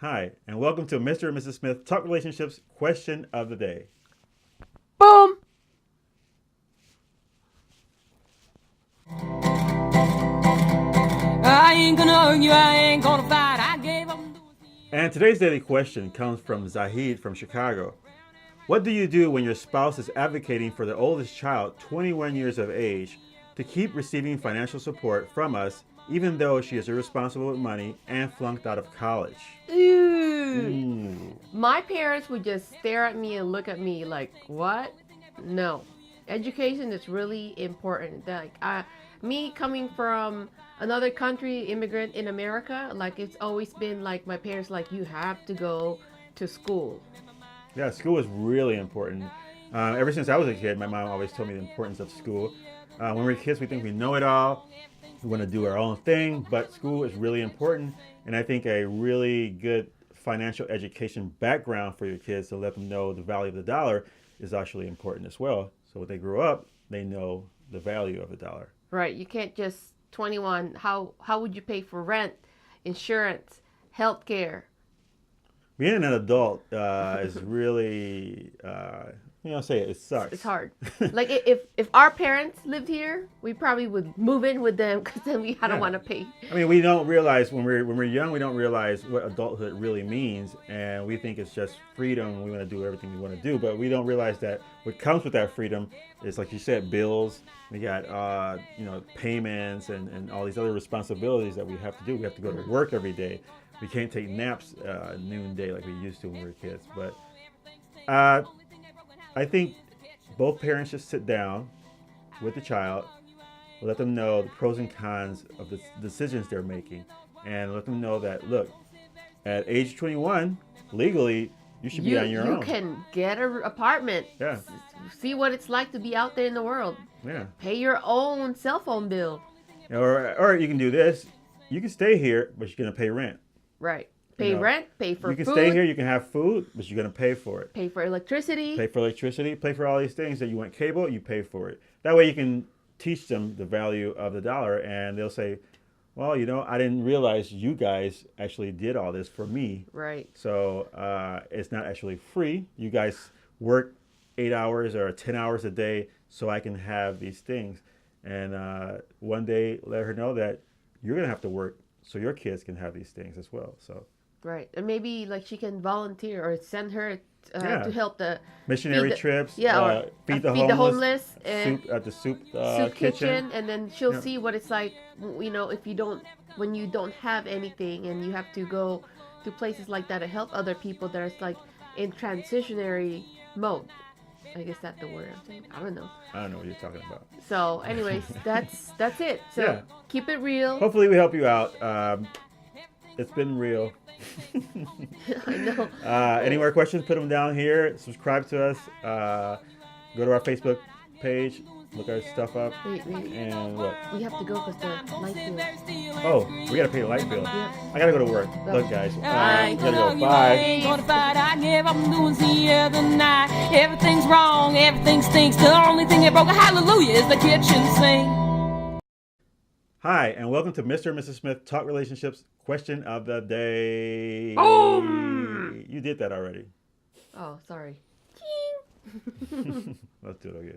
Hi, and welcome to Mr. and Mrs. Smith Talk Relationships Question of the Day. Boom! I ain't gonna argue, I ain't gonna fight. I gave up. And today's daily question comes from Zahid from Chicago. What do you do when your spouse is advocating for the oldest child, 21 years of age, to keep receiving financial support from us, even though she is irresponsible with money and flunked out of college? Ooh. My parents would just stare at me and look at me like, what? No. Education is really important. Me coming from another country, immigrant in America, like it's always been like my parents like, you have to go to school. Yeah, school is really important. Ever since I was a kid, my mom always told me the importance of school. When we're kids, we think we know it all. We want to do our own thing, but school is really important. And I think a really good financial education background for your kids to let them know the value of the dollar is actually important as well. So when they grow up, they know the value of the dollar. Right. You can't just 21. How would you pay for rent, insurance, healthcare? Being an adult is really, it sucks. It's hard. Like if our parents lived here, we probably would move in with them because then we don't want to pay. I mean, we don't realize when we're young, we don't realize what adulthood really means, and we think it's just freedom. We want to do everything we want to do, but we don't realize that what comes with that freedom is, like you said, bills. We got payments and all these other responsibilities that we have to do. We have to go to work every day. We can't take naps noonday like we used to when we were kids. But I think both parents should sit down with the child, let them know the pros and cons of the decisions they're making, and let them know that, look, at age 21, legally, you should be on your own. You can get an apartment. Yeah. See what it's like to be out there in the world. Yeah. Pay your own cell phone bill. Or you can do this. You can stay here, but you're going to pay rent. Right. Pay rent, pay for food. You can stay here, you can have food, but you're going to pay for it. Pay for electricity. Pay for all these things. That you want cable, you pay for it. That way you can teach them the value of the dollar, and they'll say, well, I didn't realize you guys actually did all this for me. Right. So it's not actually free. You guys work 8 hours or 10 hours a day so I can have these things. And one day let her know that you're going to have to work so your kids can have these things as well. So. Right. And maybe like she can volunteer or send her to help the missionary trips. Yeah, feed the homeless. And Soup at the soup kitchen. And then she'll see what it's like, when you don't have anything and you have to go to places like that to help other people that are like in transitionary mode. I guess that's the word I'm saying. I don't know. I don't know what you're talking about. So anyways, that's it. So keep it real. Hopefully we help you out. It's been real. I know. Any more questions, put them down here. Subscribe to us. Go to our Facebook page. Look our stuff up. Wait. And what? We have to go because the light bill. Oh, we got to pay the light bill. Yeah. I got to go to work. Look, guys. Bye. Gotta go. I Bye. ain't gonna fight. I gave up doing the other night. Everything's wrong, everything stinks. The only thing that broke a hallelujah is the kitchen sink. Hi, and welcome to Mr. and Mrs. Smith Talk Relationships Question of the Day. Boom! You did that already. Oh, sorry. Let's do it again.